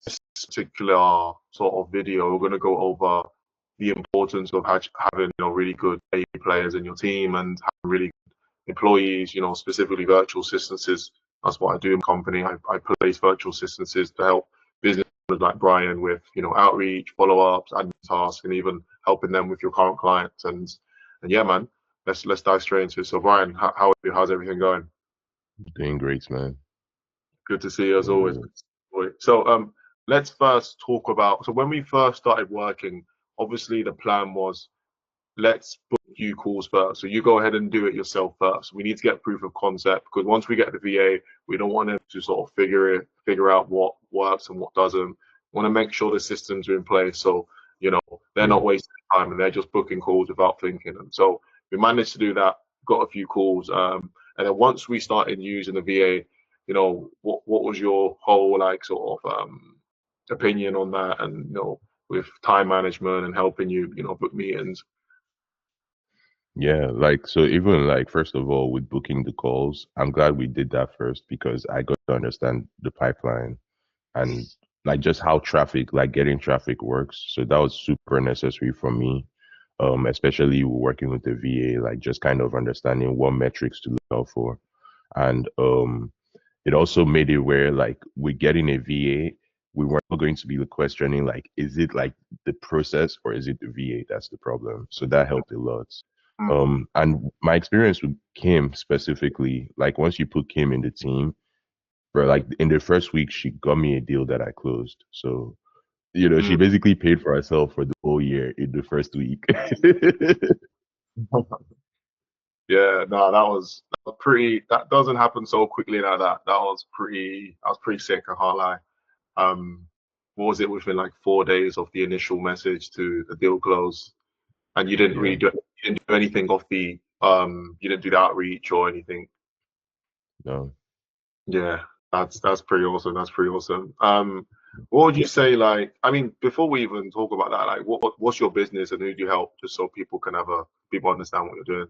this particular sort of video, we're going to go over the importance of having, really good AI players in your team and having really good employees, specifically virtual assistants. That's what I do in company. I place virtual assistants to help business owners like Brian with, outreach, follow-ups, admin tasks, and even helping them with your current clients. And yeah, man, let's dive straight into it. So Brian, how's everything going? Doing great, man. Good to see you as Doing always. good. So let's first talk about, so when we first started working, obviously the plan was, let's book you calls first. So you go ahead and do it yourself first. We need to get proof of concept, because once we get the VA, we don't want them to sort of figure out what works and what doesn't. We want to make sure the systems are in place, so they're Yeah. not wasting time and they're just booking calls without thinking. And so we managed to do that. Got a few calls, and then once we started using the VA, what was your whole like sort of opinion on that, and with time management and helping you book meetings? Yeah, like so even like first of all with booking the calls, I'm glad we did that first because I got to understand the pipeline and like just how traffic, like getting traffic works. So that was super necessary for me. Especially working with the VA, like just kind of understanding what metrics to look out for. And it also made it where like we're getting a VA, we weren't going to be questioning like, is it like the process or is it the VA that's the problem? So that helped a lot. And my experience with Kim specifically, like once you put Kim in the team, bro, like in the first week, she got me a deal that I closed. So, she Mm. basically paid for herself for the whole year in the first week. Yeah, no, that was pretty. That doesn't happen so quickly like that. I was pretty sick. I can't lie. Um, what was it, within like 4 days of the initial message to the deal close, and Yeah, you didn't do anything of the you didn't do the outreach or anything. no. Yeah, that's pretty awesome. That's pretty awesome. What would you say? Like, I mean, before we even talk about that, like, what's your business and who do you help, just so people understand what you're doing?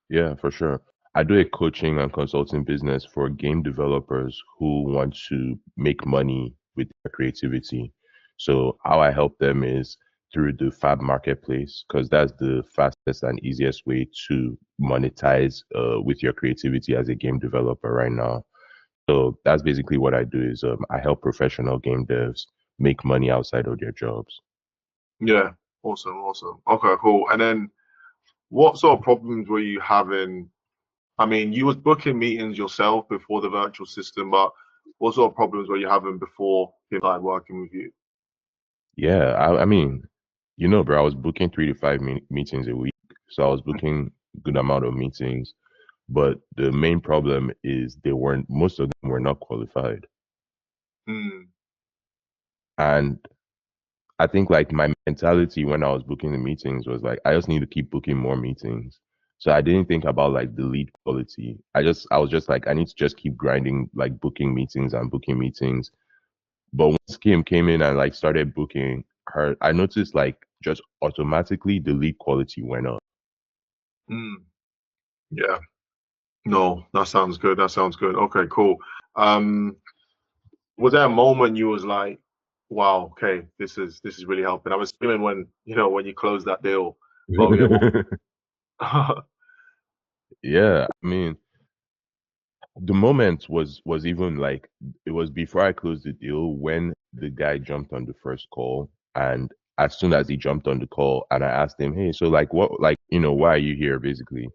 Yeah, for sure. I do a coaching and consulting business for game developers who want to make money with their creativity. So how I help them is through the Fab Marketplace, because that's the fastest and easiest way to monetize with your creativity as a game developer right now. So that's basically what I do is I help professional game devs make money outside of their jobs. Yeah, awesome, awesome. Okay, cool. And then, what sort of problems were you having? I mean, you was booking meetings yourself before the virtual system, but what sort of problems were you having before he started working with you? Yeah, I mean, bro, I was booking 3 to 5 meetings a week. So I was booking good amount of meetings, but the main problem is most of them were not qualified. Mm, And I think like my mentality when I was booking the meetings was like, I just need to keep booking more meetings. So I didn't think about like the lead quality. I was just like, I need to just keep grinding, like booking meetings and booking meetings. But once Kim came in and like started booking her, I noticed like just automatically the lead quality went up. mm, yeah. No, that sounds good. That sounds good. Okay, cool. Um, was there a moment you was like, wow, okay, this is really helping? I was feeling when when you closed that deal. But yeah, Yeah, I mean, the moment was even like it was before I closed the deal when the guy jumped on the first call, and as soon as he jumped on the call and I asked him, hey, so like what, like, why are you here basically?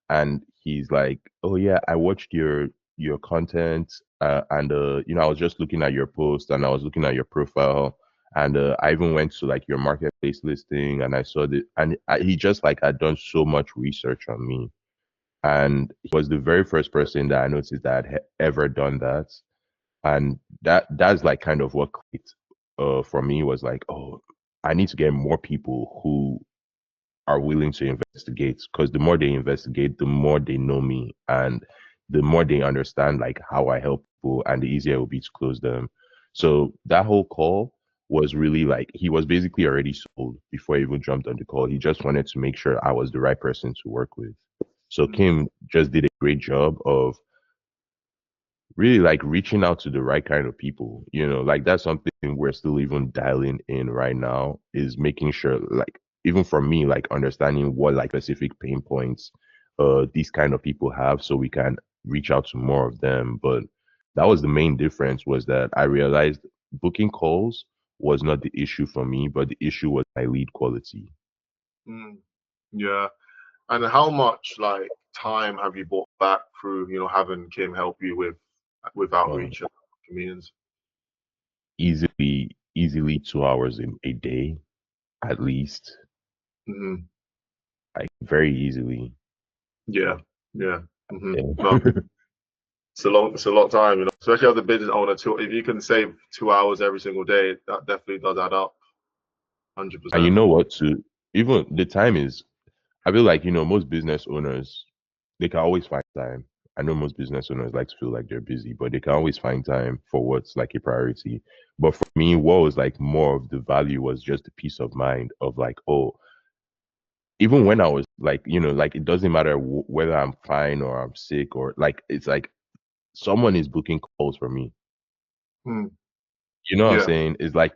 And he's like, oh yeah, I watched your content, and I was just looking at your post and I was looking at your profile, and I even went to like your marketplace listing and I saw that, and he just like had done so much research on me, and he was the very first person that I noticed that had ever done that. And that's like kind of what clicked for me, was like, oh, I need to get more people who are willing to investigate, because the more they investigate, the more they know me and the more they understand like how I help people, and the easier it will be to close them. So that whole call was really like he was basically already sold before he even jumped on the call. He just wanted to make sure I was the right person to work with. So Mm, Kim just did a great job of really like reaching out to the right kind of people, you know, like that's something we're still even dialing in right now, is making sure, like, even for me, like understanding what like specific pain points these kind of people have, so we can reach out to more of them. But that was the main difference, was that I realized booking calls was not the issue for me, but the issue was my lead quality. Mm, yeah. And how much like time have you bought back through, having Kim help you with Um, outreach and communities? easily 2 hours a day at least, Hmm. like very easily. Yeah, yeah. Hmm. Yeah. No, it's a lot of time, especially as a business owner. If you can save 2 hours every single day, that definitely does add up, And you 100%. know what? To even the time is, I feel like, most business owners, they can always find time. I know most business owners like to feel like they're busy, but they can always find time for what's like a priority. But for me, what was like more of the value was just the peace of mind of like, oh, even when I was like, like it doesn't matter whether I'm fine or I'm sick, or like, it's like someone is booking calls for me. Mm, You know what I'm yeah. saying? It's like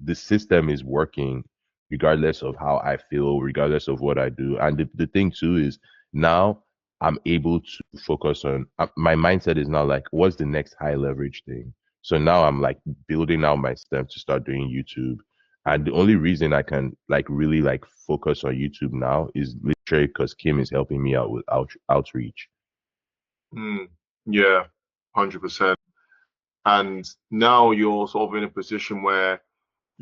the system is working regardless of how I feel, regardless of what I do. And the thing too is, now I'm able to focus on, my mindset is now like, what's the next high leverage thing? So now I'm like building out my system to start doing YouTube. And the only reason I can like really like focus on YouTube now is literally because Kim is helping me out with outreach. Mm, yeah, 100%. And now you're sort of in a position where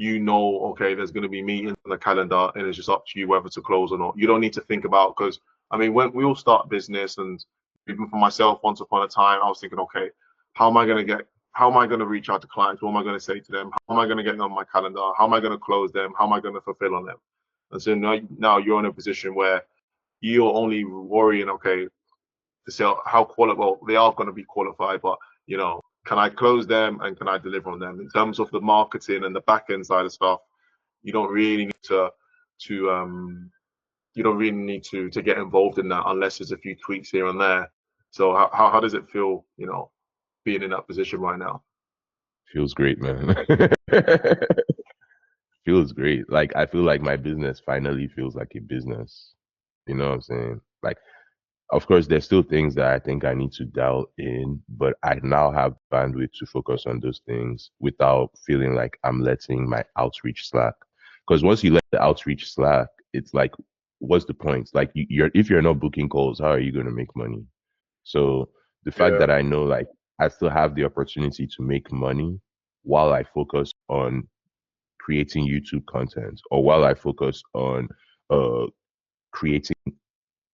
okay, there's going to be meetings on the calendar, and it's just up to you whether to close or not. You don't need to think about, because I mean, when we all start business, and even for myself, once upon a time, I was thinking, okay, how am I going to reach out to clients? What am I going to say to them? How am I going to get them on my calendar? How am I going to close them? How am I going to fulfill on them? And so now you're in a position where you're only worrying, okay, to say how well, they are going to be qualified, but can I close them and can I deliver on them? In terms of the marketing and the back end side of stuff, you don't really need to you don't really need to get involved in that unless there's a few tweaks here and there. So how does it feel, being in that position right now? Feels great, man. Feels great. Like I feel like my business finally feels like a business. You know what I'm saying? Like, of course, there's still things that I think I need to dial in, but I now have bandwidth to focus on those things without feeling like I'm letting my outreach slack. Because once you let the outreach slack, it's like, what's the point? Like, if you're not booking calls, how are you going to make money? So the fact Yeah. that I know like I still have the opportunity to make money while I focus on creating YouTube content, or while I focus on uh creating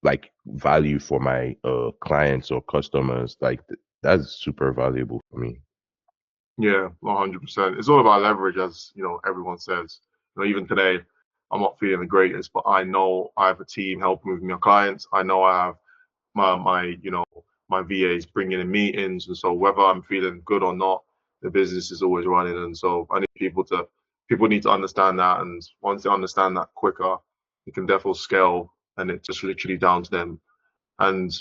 like value for my clients or customers, like that's super valuable for me. Yeah, 100%. It's all about leverage, as everyone says. Even today, I'm not feeling the greatest, but I know I have a team helping with my clients. I know I have my VAs bringing in meetings, and so whether I'm feeling good or not, the business is always running. And so I need people need to understand that, and once they understand that quicker, you can definitely scale, and it's just literally down to them. And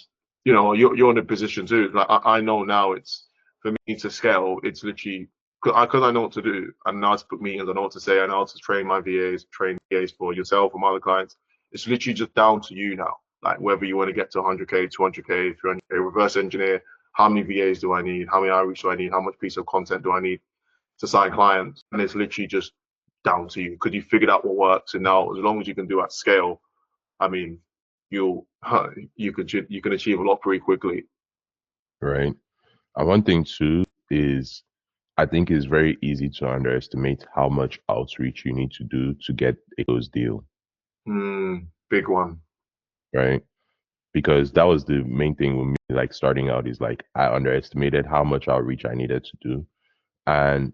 you're in a position too. Like I know now, it's for me to scale. It's literally because I know what to do. I know how to put meetings. I know what to say. I know how to train my VAs, train VAs for yourself and my other clients. It's literally just down to you now. Like whether you want to get to 100K, 200K, 300K, reverse engineer. How many VAs do I need? How many outreach do I need? How much piece of content do I need to sign clients? And it's literally just down to you because you figured out what works. And now, as long as you can do at scale, I mean, you'll you can achieve a lot pretty quickly. Right. And one thing too is, I think it's very easy to underestimate how much outreach you need to do to get a close deal, Big one. right? Because that was the main thing with me, like starting out, is like I underestimated how much outreach I needed to do. And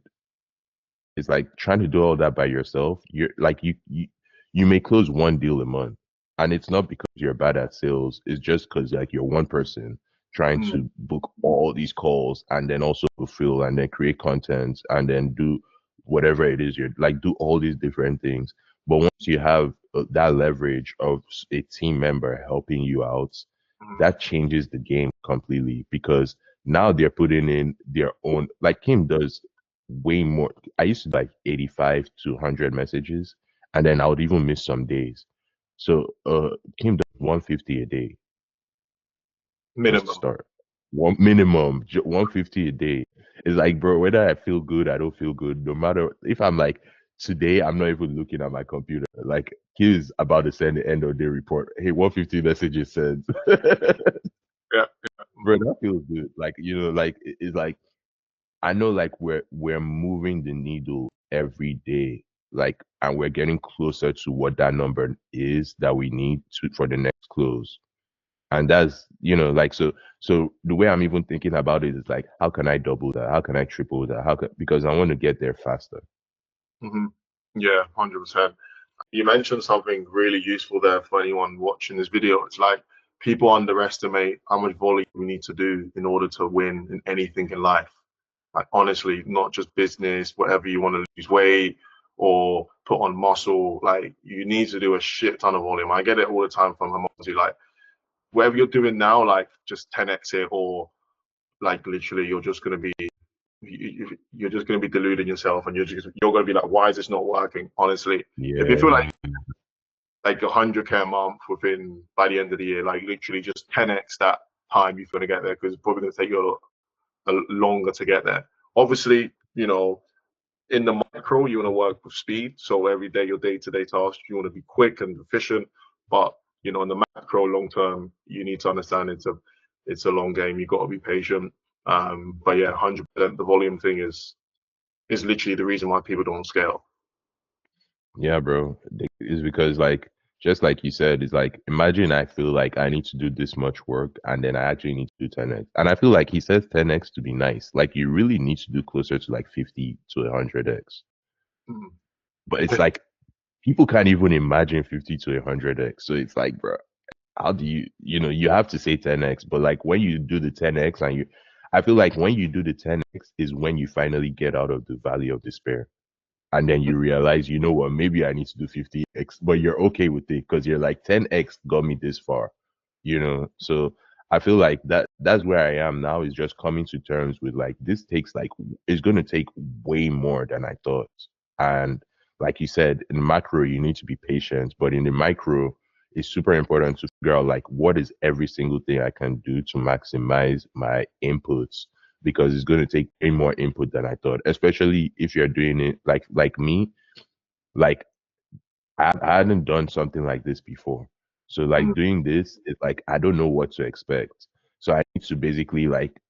it's like trying to do all that by yourself. You're like you may close one deal a month, and it's not because you're bad at sales. It's just because like you're one person trying Mm, to book all these calls and then also fulfill and then create content and then do whatever it is you're like, do all these different things. But once you have that leverage of a team member helping you out, mm, that changes the game completely, because Now they're putting in their own, like Kim does way more. I used to do like 85 to 100 messages, and then I would even miss some days. So Kim does 150 a day just to Minimum. start. One minimum, 150 a day. It's like, bro, whether I feel good, I don't feel good. No matter if I'm like today, I'm not even looking at my computer. Like he's about to send the end of day report. Hey, 150 messages sent. Yeah. Bro, that feels good. Like, like it's like I know like we're moving the needle every day. Like and we're getting closer to what that number is that we need to for the next close. And that's like so the way I'm even thinking about it is like how can I double that? How can I triple that? Because I want to get there faster. Hmm. Yeah, 100%. You mentioned something really useful there for anyone watching this video. It's like people underestimate how much volume we need to do in order to win in anything in life. Like honestly, not just business, whatever you want to lose weight or put on muscle, like you need to do a shit ton of volume. I get it all the time from Hamasi, like whatever you're doing now, like just 10x it, or like literally you're just gonna be you're just gonna be deluding yourself, and you're gonna be like, why is this not working? Honestly, if you feel Yeah. like 100K a month within by the end of the year, like literally just 10x that time you're gonna get there, because it's probably gonna take you a longer to get there. Obviously, in the micro, you want to work with speed. So every day, your day-to-day tasks, you want to be quick and efficient. But in the macro, long term, you need to understand it's a long game. You got to be patient. But yeah, 100%. The volume thing is literally the reason why people don't scale. Yeah, bro. It's because like just like you said, it's like imagine I feel like I need to do this much work and then I actually need to do 10x. And I feel like he says 10x to be nice. Like you really need to do closer to like 50 to 100x. Mm. But it's like people can't even imagine 50 to 100x. So it's like, bro, how do you have to say 10x, but like when you do the 10x and I feel like when you do the 10x is when you finally get out of the valley of despair. And then you realize, you know what, maybe I need to do 50x, but you're okay with it because you're like 10x got me this far. So I feel like that's where I am now is just coming to terms with like this takes like it's gonna take way more than I thought. And like you said, in macro, you need to be patient, but in the micro, it's super important to figure out like what is every single thing I can do to maximize my inputs because it's going to take way more input than I thought, especially if you're doing it like me. Like I hadn't done something like this before. So like Mm. doing this is like I don't know what to expect. So I need to basically like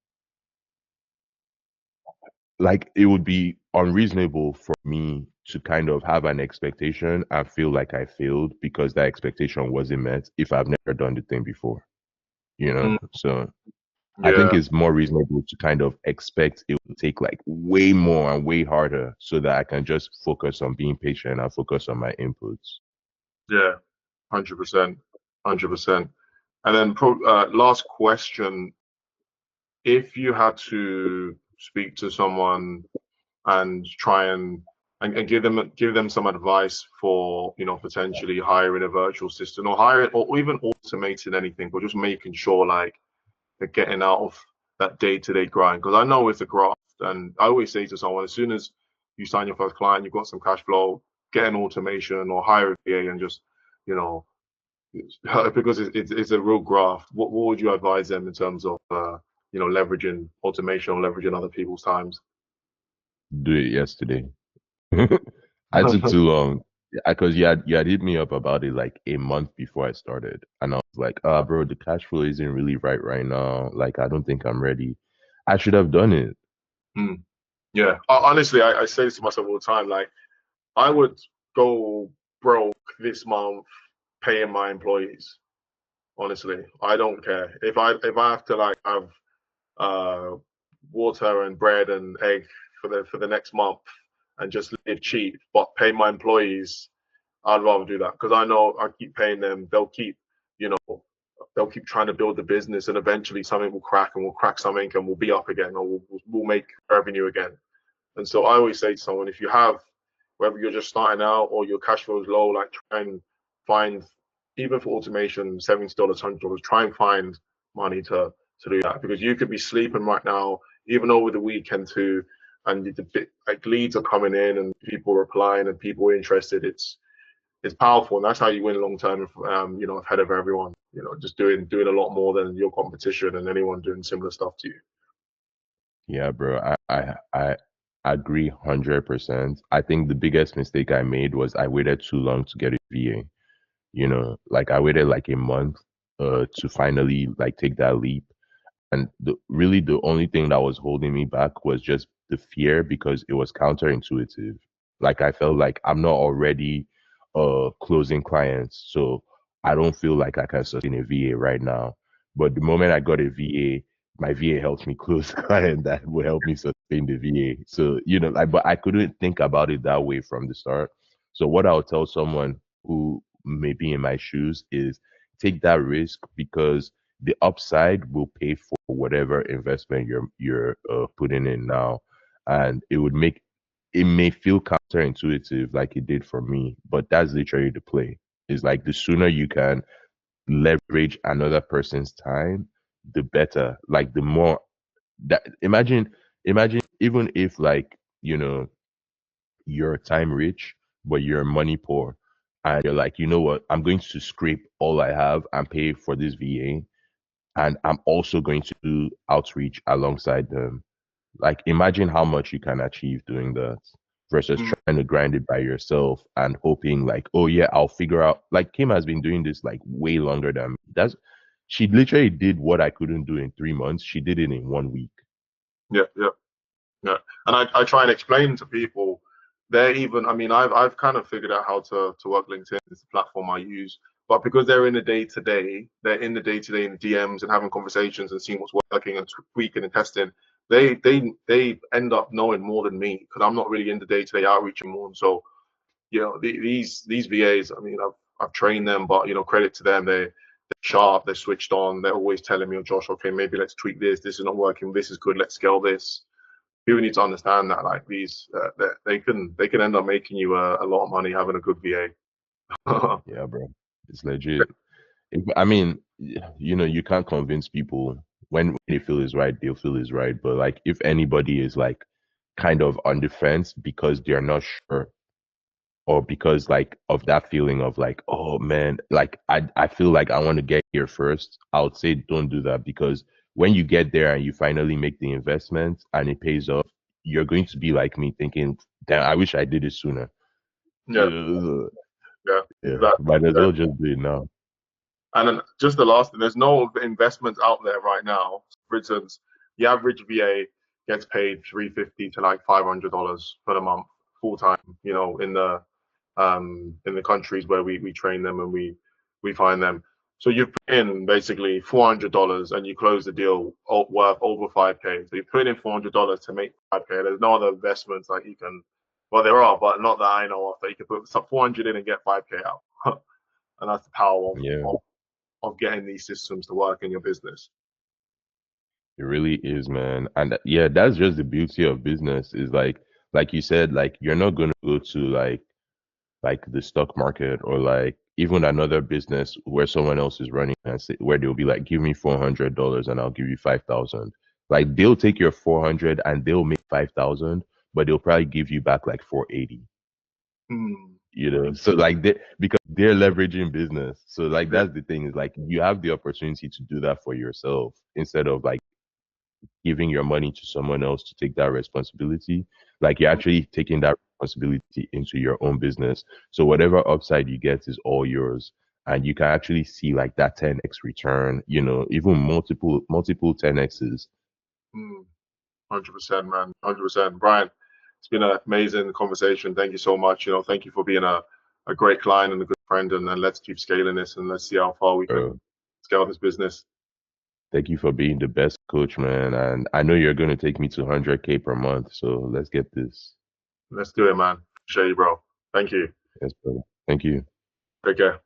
it would be unreasonable for me to kind of have an expectation and feel like I failed because that expectation wasn't met if I've never done the thing before. Mm. So I think Yeah, it's more reasonable to kind of expect it will take like way more and way harder so that I can just focus on being patient and focus on my inputs. yeah, 100%, 100%. And then last question: if you had to speak to someone and try and give them some advice for potentially hiring a virtual assistant or hiring or even automating anything, or just making sure like they're getting out of that day-to-day grind, because I know it's a graft, and I always say to someone, as soon as you sign your first client, you've got some cash flow, get an automation or hire a VA and just you know because it's a real graft. What would you advise them in terms of leveraging automation or leveraging other people's times? Do it yesterday. I took too long because you had hit me up about it like a month before I started, and I was like, bro, the cash flow isn't really right now. Like, I don't think I'm ready. I should have done it. Hmm. Yeah, honestly, I say this to myself all the time. Like, I would go broke this month paying my employees. Honestly, I don't care if I have to like have uh water and bread and egg for the next month and just live cheap, but pay my employees. I'd rather do that because I know I keep paying them. You know, they'll keep trying to build the business, and eventually something will crack, and we'll crack something, and we'll be up again, or we'll make revenue again. And so I always say to someone, if you have, whether you're just starting out or your cash flow is low, like try and find, even for automation, $70, $100, try and find money to to do that, because you could be sleeping right now, even over the weekend too, and like leads are coming in and people replying and people are interested. It's powerful, and that's how you win long term. Ahead of everyone. Just doing a lot more than your competition and anyone doing similar stuff to you. Yeah, bro. I agree 100%. I think the biggest mistake I made was I waited too long to get a VA. Like I waited like a month to finally like take that leap. And really the only thing that was holding me back was just the fear because it was counterintuitive. Like I felt like I'm not already closing clients, so I don't feel like I can sustain a VA right now. But the moment I got a VA, my VA helps me close client that will help me sustain the VA. So, but I couldn't think about it that way from the start. So what I'll tell someone who may be in my shoes is take that risk because the upside will pay for whatever investment you're putting in now, and it may feel counterintuitive like it did for me, but that's literally the play. It's like the sooner you can leverage another person's time, the better. Like the more that imagine even if like you're time rich but you're money poor and you're like, you know what, I'm going to scrape all I have and pay for this VA, and I'm also going to do outreach alongside them. Like, imagine how much you can achieve doing that versus Mm. trying to grind it by yourself and hoping, like, oh, yeah, I'll figure out. Like, Kim has been doing this like way longer than me. She literally did what I couldn't do in 3 months. She did it in 1 week. Yeah, yeah. Yeah, and I try and explain to people. I mean, I've kind of figured out how to work LinkedIn. It's the platform I use, but because they're in the day to day, in the DMs and having conversations and seeing what's working and tweaking and testing. They end up knowing more than me because I'm not really in the day to day outreach anymore. And so, these VAs. I mean, I've trained them, but credit to them. They're sharp. They're switched on. They're always telling me, "Oh, Josh, okay, maybe let's tweak this. This is not working. This is good. Let's scale this." People need to understand that, like, they can end up making you a lot of money having a good VA. Yeah, bro. It's legit. I mean, you can't convince people when they feel is right, they'll feel is right. But like, if anybody is like kind of on the fence because they're not sure, or because like of that feeling of like, oh man, like I feel like I want to get here first, I would say don't do that because when you get there and you finally make the investment and it pays off, you're going to be like me thinking, damn, I wish I did it sooner. Yeah, yeah, Yeah, exactly. might as well just do it now. And then just the last thing, there's no investments out there right now. For instance, the average VA gets paid $350 to like $500 for the month, full time. In the countries where we train them and we find them. So you put in basically $400 and you close the deal worth over 5K. So you put in $400 to make 5K. There's no other investments like you can. Well, there are, but not that I know of. That you can put 400 in and get 5K out. And that's the power Yeah, of getting these systems to work in your business. it really is, man. And yeah, that's just the beauty of business is like you said, like you're not gonna go to like the stock market or like even another business where someone else is running and say, where they'll be like, give me $400 and I'll give you 5,000. Like they'll take your 400 and they'll make 5,000, but they'll probably give you back like 480. Hmm. So like because they're leveraging business. So like Yeah. that's the thing is like you have the opportunity to do that for yourself instead of like giving your money to someone else to take that responsibility. Like you're actually taking that responsibility into your own business. So whatever upside you get is all yours. And you can actually see like that 10x return, even multiple 10x's. 100%, man. 100%. Brian, it's been an amazing conversation. Thank you so much. Thank you for being a great client and a good friend. And let's keep scaling this and let's see how far we can scale this business. Thank you for being the best coach, man. And I know you're going to take me to 100K per month. So let's get this. Let's do it, man. Appreciate you, bro. Thank you. Yes, brother. Thank you. Take care.